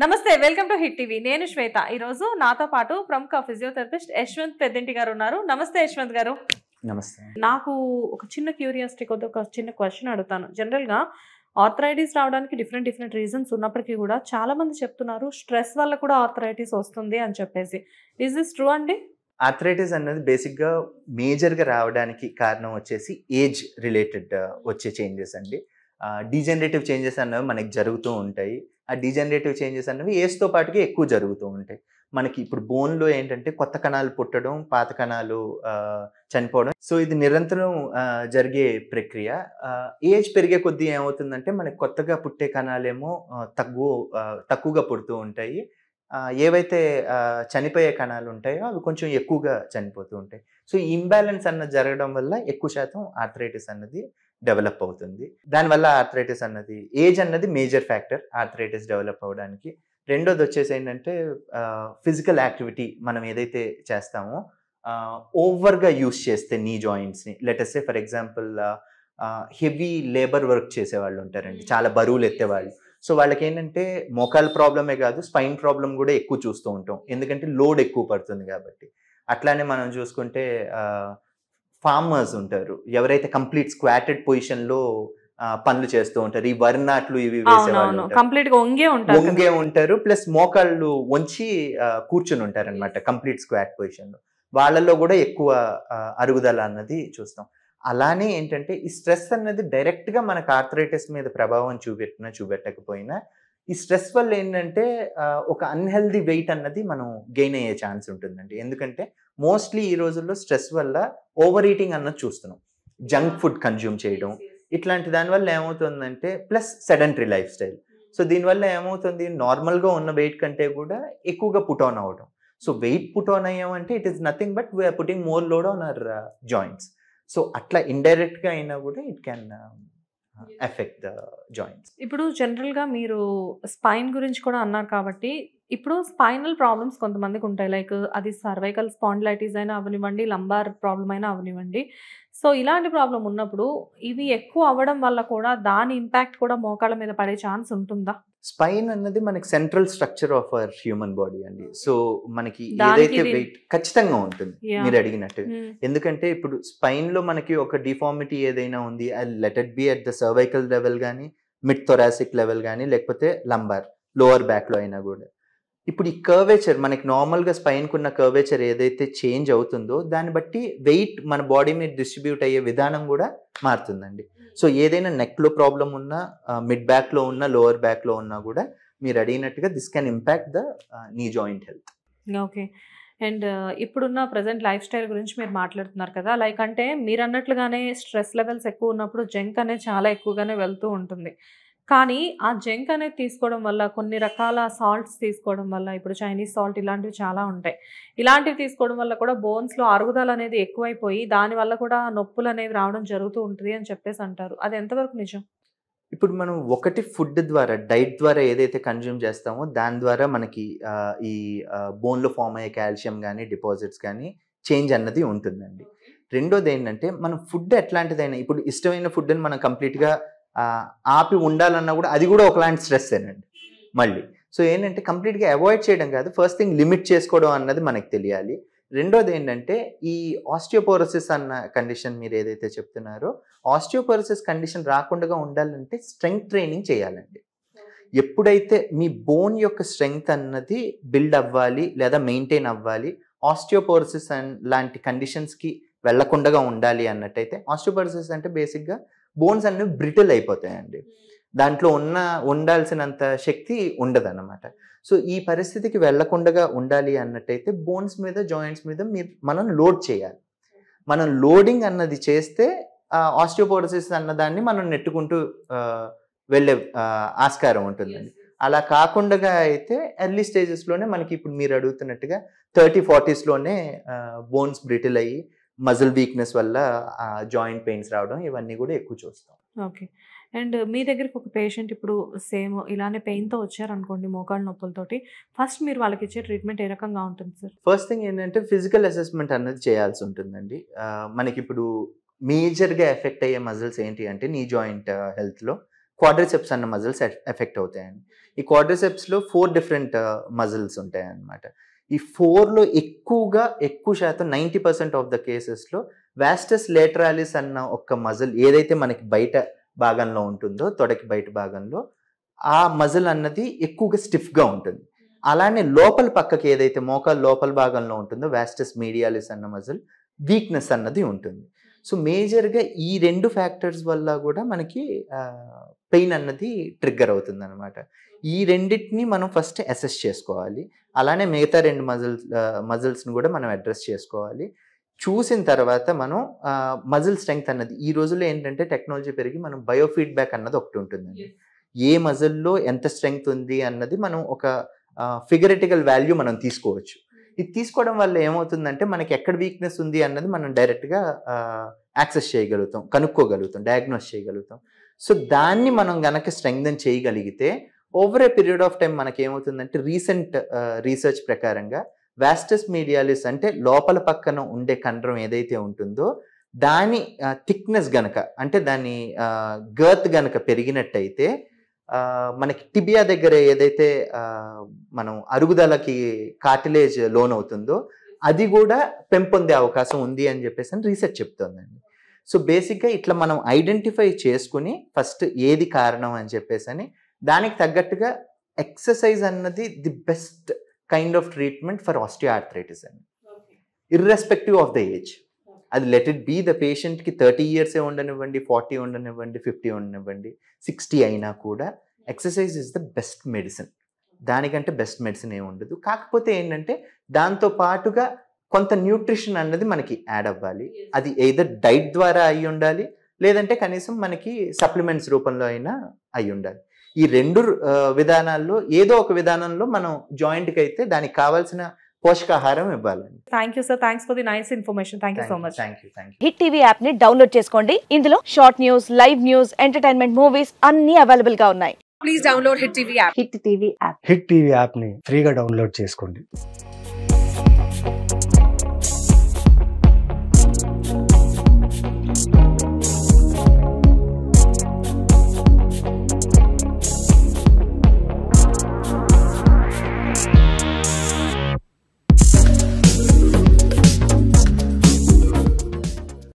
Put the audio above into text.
నమస్తే, welcome to hit TV. నేను శ్వేత. ఈ రోజు నాతో పాటు ప్రముఖ ఫిజియోథెరపిస్ట్ యశ్వంత్ పెద్దింటి గారు ఉన్నారు. నమస్తే యశ్వంత్ గారు. నమస్తే. నాకు ఒక చిన్న క్యూరియాసిటీ కొద్ది ఒక చిన్న క్వశ్చన్ అడుగుతాను. జనరల్గా ఆర్థరైటిస్ రావడానికి డిఫరెంట్ రీజన్స్ ఉన్నప్పటికీ కూడా చాలా మంది చెప్తున్నారు స్ట్రెస్ వల్ల కూడా ఆర్థరైటిస్ వస్తుంది అని చెప్పేసి. ఇస్ దిస్ ట్రూ అండి? ఆర్థరైటిస్ అన్నది బేసిక్గా మేజర్గా రావడానికి కారణం వచ్చేసి ఏజ్ రిలేటెడ్ వచ్చే చేంజెస్ అండి. డీజనరేటివ్ చేంజెస్ అన్నవి మనకి జరుగుతూ ఉంటాయి. ఆ డీజనరేటివ్ చేంజెస్ అన్నవి ఏజ్తో పాటుగా ఎక్కువ జరుగుతూ ఉంటాయి. మనకి ఇప్పుడు బోన్లో ఏంటంటే కొత్త కణాలు పుట్టడం, పాత కణాలు చనిపోవడం. సో ఇది నిరంతరం జరిగే ప్రక్రియ. ఏజ్ పెరిగే కొద్దీ ఏమవుతుందంటే మనకి కొత్తగా పుట్టే కణాలేమో తక్కువగా పుడుతూ ఉంటాయి. ఏవైతే చనిపోయే కణాలు ఉంటాయో అవి కొంచెం ఎక్కువగా చనిపోతూ ఉంటాయి. సో ఈ ఇంబ్యాలెన్స్ అన్నది జరగడం వల్ల ఎక్కువ శాతం ఆర్థరైటిస్ అన్నది డెవలప్ అవుతుంది. దానివల్ల ఆర్థరైటిస్ అన్నది ఏజ్ అన్నది మేజర్ ఫ్యాక్టర్ ఆర్థరైటిస్ డెవలప్ అవ్వడానికి. రెండోది వచ్చేసి ఏంటంటే ఫిజికల్ యాక్టివిటీ మనం ఏదైతే చేస్తామో ఓవర్గా యూస్ చేస్తే నీ జాయింట్స్ని, let's say for example heavy labour work చేసేవాళ్ళు ఉంటారండి, చాలా బరువులు ఎత్తేవాళ్ళు. సో వాళ్ళకి ఏంటంటే మోకాల ప్రాబ్లమే కాదు, స్పైన్ ప్రాబ్లం కూడా ఎక్కువ చూస్తూ ఉంటాం, ఎందుకంటే లోడ్ ఎక్కువ పడుతుంది కాబట్టి. అట్లానే మనం చూసుకుంటే ఫార్మర్స్ ఉంటారు, ఎవరైతే కంప్లీట్ స్క్వాటెడ్ పొజిషన్లో పనులు చేస్తూ ఉంటారు, ఈ వరినాట్లు ఇవి వేసేవాళ్ళు వంగే ఉంటారు, ప్లస్ మోకాళ్ళు వంచి కూర్చుని ఉంటారు అనమాట కంప్లీట్ స్క్వాట్ పొజిషన్లో. వాళ్ళల్లో కూడా ఎక్కువ అరుగుదల అన్నది చూస్తాం. అలానే ఏంటంటే ఈ స్ట్రెస్ అన్నది డైరెక్ట్గా మనకు ఆర్థరైటిస్ మీద ప్రభావం చూపెట్టకపోయినా ఈ స్ట్రెస్ వల్ల ఏంటంటే ఒక అన్హెల్దీ వెయిట్ అన్నది మనం గెయిన్ అయ్యే ఛాన్స్ ఉంటుందండి. ఎందుకంటే మోస్ట్లీ ఈ రోజుల్లో స్ట్రెస్ వల్ల ఓవర్ ఈటింగ్ అన్నది చూస్తున్నాం, జంక్ ఫుడ్ కన్జ్యూమ్ చేయడం, ఇట్లాంటి దానివల్ల ఏమవుతుందంటే plus sedentary life style. So దీనివల్ల ఏమవుతుంది, నార్మల్గా ఉన్న వెయిట్ కంటే కూడా ఎక్కువగా పుట్ ఆన్ అవ్వడం. సో వెయిట్ పుట్ ఆన్ అయ్యామంటే it is nothing but we're putting more load on our joints. So అట్లా ఇండైరెక్ట్గా అయినా కూడా it can affect the joints. ఇప్పుడు జనరల్గా మీరు స్పైన్ గురించి కూడా అన్నారు కాబట్టి, ఇప్పుడు స్పైనల్ ప్రాబ్లమ్స్ కొంతమందికి ఉంటాయి, లైక్ అది సర్వైకల్ స్పాండిలైటిస్ అయినా అవనివ్వండి, లంబార్ ప్రాబ్లం అయినా అవనివ్వండి. సో ఇలాంటి ప్రాబ్లం ఉన్నప్పుడు ఇవి ఎక్కువ అవ్వడం వల్ల కూడా దాని ఇంపాక్ట్ కూడా మోకాళ్ళ మీద పడే ఛాన్స్ ఉంటుందా? స్పైన్ అన్నది మనకి central structure of our human body అండి. సో మనకి ఏదైతే వెయిట్ ఖచ్చితంగా ఉంటుంది మీరు అడిగినట్టు. ఎందుకంటే ఇప్పుడు స్పైన్ లో మనకి ఒక డిఫార్మిటీ ఏదైనా ఉంది, let it be at the cervical level కానీ, మిడ్ థొరాసిక్ లెవెల్ కానీ, లేకపోతే లంబార్ లోవర్ బ్యాక్ లో అయినా కూడా ఇప్పుడు ఈ కర్వేచర్ మనకి నార్మల్గా స్పైన్కి ఉన్న కర్వేచర్ ఏదైతే చేంజ్ అవుతుందో దాన్ని బట్టి వెయిట్ మన బాడీ మీద డిస్ట్రిబ్యూట్ అయ్యే విధానం కూడా మారుతుందండి. సో ఏదైనా నెక్లో ప్రాబ్లం ఉన్నా, మిడ్ బ్యాక్లో ఉన్నా, లోవర్ బ్యాక్లో ఉన్నా కూడా మీరు అడిగినట్టుగా this can impact the knee joint health. Okay. And ఇప్పుడున్న ప్రజెంట్ లైఫ్ స్టైల్ గురించి మీరు మాట్లాడుతున్నారు కదా, లైక్ అంటే మీరు అన్నట్లుగానే స్ట్రెస్ లెవెల్స్ ఎక్కువ ఉన్నప్పుడు జంక్ అనేది చాలా ఎక్కువగానే వెళ్తూ ఉంటుంది. కానీ ఆ జంక్ అనేది తీసుకోవడం వల్ల, కొన్ని రకాల సాల్ట్స్ తీసుకోవడం వల్ల, ఇప్పుడు చైనీస్ సాల్ట్ ఇలాంటివి చాలా ఉంటాయి, ఇలాంటివి తీసుకోవడం వల్ల కూడా బోన్స్లో అరుగుదల అనేది ఎక్కువైపోయి దానివల్ల కూడా నొప్పులు అనేవి రావడం జరుగుతూ ఉంటుంది అని చెప్పేసి అంటారు. అది ఎంతవరకు నిజం? ఇప్పుడు మనం ఒకటి ఫుడ్ ద్వారా, డైట్ ద్వారా ఏదైతే కన్జ్యూమ్ చేస్తామో దాని ద్వారా మనకి ఈ బోన్లో ఫామ్ అయ్యే కాల్షియం కానీ, డిపాజిట్స్ కానీ చేంజ్ అన్నది ఉంటుందండి. రెండోది ఏంటంటే మనం ఫుడ్ ఎట్లాంటిదైనా, ఇప్పుడు ఇష్టమైన ఫుడ్ని మనం కంప్లీట్గా ఆపి ఉండాలన్నా కూడా అది కూడా ఒకలాంటి స్ట్రెస్ ఏనండి మళ్ళీ. సో ఏంటంటే కంప్లీట్గా అవాయిడ్ చేయడం కాదు, ఫస్ట్ థింగ్ లిమిట్ చేసుకోవడం అన్నది మనకు తెలియాలి. రెండోది ఏంటంటే ఈ ఆస్టియోపోరోసిస్ అన్న కండిషన్ మీరు ఏదైతే చెప్తున్నారో, ఆస్టియోపోరోసిస్ కండిషన్ రాకుండా ఉండాలంటే స్ట్రెంగ్త్ ట్రైనింగ్ చేయాలండి. ఎప్పుడైతే మీ బోన్ యొక్క స్ట్రెంగ్త్ అన్నది బిల్డ్ అవ్వాలి లేదా మెయింటైన్ అవ్వాలి, ఆస్టియోపోరోసిస్ లాంటి కండిషన్స్కి వెళ్లకుండా ఉండాలి అన్నట్టయితే, ఆస్టియోపోరోసిస్ అంటే బేసిక్గా బోన్స్ అన్ని బ్రిటిల్ అయిపోతాయండి, దాంట్లో ఉండాల్సినంత శక్తి ఉండదు అన్నమాట. సో ఈ పరిస్థితికి వెళ్లకుండా ఉండాలి అన్నట్టయితే బోన్స్ మీద, జాయింట్స్ మీద మనం లోడ్ చేయాలి. మనం లోడింగ్ అన్నది చేస్తే ఆస్టియోపోరోసిస్ అన్నదాన్ని మనం నెట్టుకుంటూ వెళ్ళే ఆస్కారం ఉంటుందండి. అలా కాకుండా అయితే ఎర్లీ స్టేజెస్లోనే మనకి ఇప్పుడు మీరు అడుగుతున్నట్టుగా 30-40sలోనే బోన్స్ బ్రిటిల్ అయ్యి మజిల్ వీక్నెస్ వల్ల జాయింట్ పెయిన్స్ రావడం ఇవన్నీ కూడా ఎక్కువ చూస్తాం. ఓకే. అండ్ మీ దగ్గరికి ఒక పేషెంట్ ఇప్పుడు సేమ్ ఇలానే పెయిన్తో వచ్చారనుకోండి, మోకాళ్ళ నొప్పులతోటి, ఫస్ట్ మీరు వాళ్ళకి ఇచ్చే ట్రీట్మెంట్ ఏ రకంగా ఉంటుంది సార్? ఫస్ట్ థింగ్ ఏంటంటే ఫిజికల్ అసెస్మెంట్ అన్నది చేయాల్సి ఉంటుందండి. మనకి ఇప్పుడు మేజర్గా ఎఫెక్ట్ అయ్యే మజిల్స్ ఏంటి అంటే నీ జాయింట్ హెల్త్లో క్వాడ్రిసెప్స్ అన్న మజిల్స్ ఎఫెక్ట్ అవుతాయండి. ఈ క్వాడ్రిసెప్స్లో 4 డిఫరెంట్ మజిల్స్ ఉంటాయి అన్నమాట. ఈ 4లో ఎక్కువ శాతం 90% ఆఫ్ ద కేసెస్లో వాస్టస్ లేటరాలిస్ అన్న ఒక మజిల్ ఏదైతే మనకి బయట భాగంలో ఉంటుందో, తొడకి బయట భాగంలో, ఆ మజిల్ అన్నది ఎక్కువగా స్టిఫ్గా ఉంటుంది. అలానే లోపల పక్కకి ఏదైతే మోకాలు లోపల భాగంలో ఉంటుందో వాస్టస్ మీడియాలిస్ అన్న మజిల్ వీక్నెస్ అన్నది ఉంటుంది. సో మేజర్గా ఈ 2 ఫ్యాక్టర్స్ వల్ల కూడా మనకి పెయిన్ అన్నది ట్రిగ్గర్ అవుతుంది అనమాట. ఈ రెండింటిని మనం ఫస్ట్ అసెస్ చేసుకోవాలి. అలానే మిగతా 2 మజిల్స్ని కూడా మనం అడ్రస్ చేసుకోవాలి. చూసిన తర్వాత మనం మజిల్ స్ట్రెంగ్త్ అన్నది ఈ రోజుల్లో ఏంటంటే టెక్నాలజీ పెరిగి మనం బయోఫీడ్బ్యాక్ అన్నది ఒకటి ఉంటుందండి. ఏ మజిల్లో ఎంత స్ట్రెంగ్త్ ఉంది అన్నది మనం ఒక ఫిగరేటికల్ వాల్యూ మనం తీసుకోవచ్చు. ఇది తీసుకోవడం వల్ల ఏమవుతుందంటే మనకి ఎక్కడ వీక్నెస్ ఉంది అన్నది మనం డైరెక్ట్గా యాక్సెస్ చేయగలుగుతాం, కనుక్కోగలుగుతాం, డయాగ్నోస్ చేయగలుగుతాం. సో దాన్ని మనం గనక స్ట్రెంగ్థెన్ చేయగలిగితే over a period of time మనకి ఏమవుతుందంటే రీసెంట్ రీసెర్చ్ ప్రకారంగా వాస్టస్ మీడియాలిస్ అంటే లోపల పక్కన ఉండే కండరం ఏదైతే ఉంటుందో దాని థిక్నెస్ గనక అంటే దాని గర్త్ గనక పెరిగినట్టయితే మనకి టిబియా దగ్గర ఏదైతే మనం అరుగుదలకి కార్టిలేజ్ లోన్ అవుతుందో అది కూడా పెంపొందే అవకాశం ఉంది అని చెప్పేసి రీసెర్చ్ చెప్తోందండి. సో బేసిక్గా ఇట్లా మనం ఐడెంటిఫై చేసుకుని ఫస్ట్ ఏది కారణం అని చెప్పేసి దానికి తగ్గట్టుగా ఎక్సర్సైజ్ అన్నది the best kind of treatment for osteoarthritis అండి, ఇర్రెస్పెక్టివ్ ఆఫ్ ద ఏజ్. అది లెట్ ఇట్ బీ ద పేషెంట్కి 30 years ఉండనివ్వండి, 40 ఉండనివ్వండి, 50 ఉండనివ్వండి, 60 అయినా కూడా exercise is the best medicine. దానికంటే బెస్ట్ మెడిసిన్ ఏమి ఉండదు. కాకపోతే ఏంటంటే దాంతో పాటుగా కొంత న్యూట్రిషన్ అన్నది మనకి యాడ్ అవ్వాలి. అది ఎయిదర్ డైట్ ద్వారా అయి ఉండాలి, లేదంటే కనీసం మనకి సప్లిమెంట్స్ రూపంలో అయినా అయి ఉండాలి. ఈ 2 విధానాల్లో ఏదో ఒక విధానంలో మనం జాయింట్కి అయితే దానికి కావాల్సిన పోషకాహారం ఇవ్వాలండి. Thank you sir, thanks for the nice information. Thank you so much. Thank you. Hit TV app ని డౌన్లోడ్ చేసుకోండి. ఇందులో short news, live news, entertainment movies అన్ని అవైలబుల్ గా ఉన్నాయి. Please download hit TV app. Hit TV app ని ఫ్రీగా download చేసుకోండి.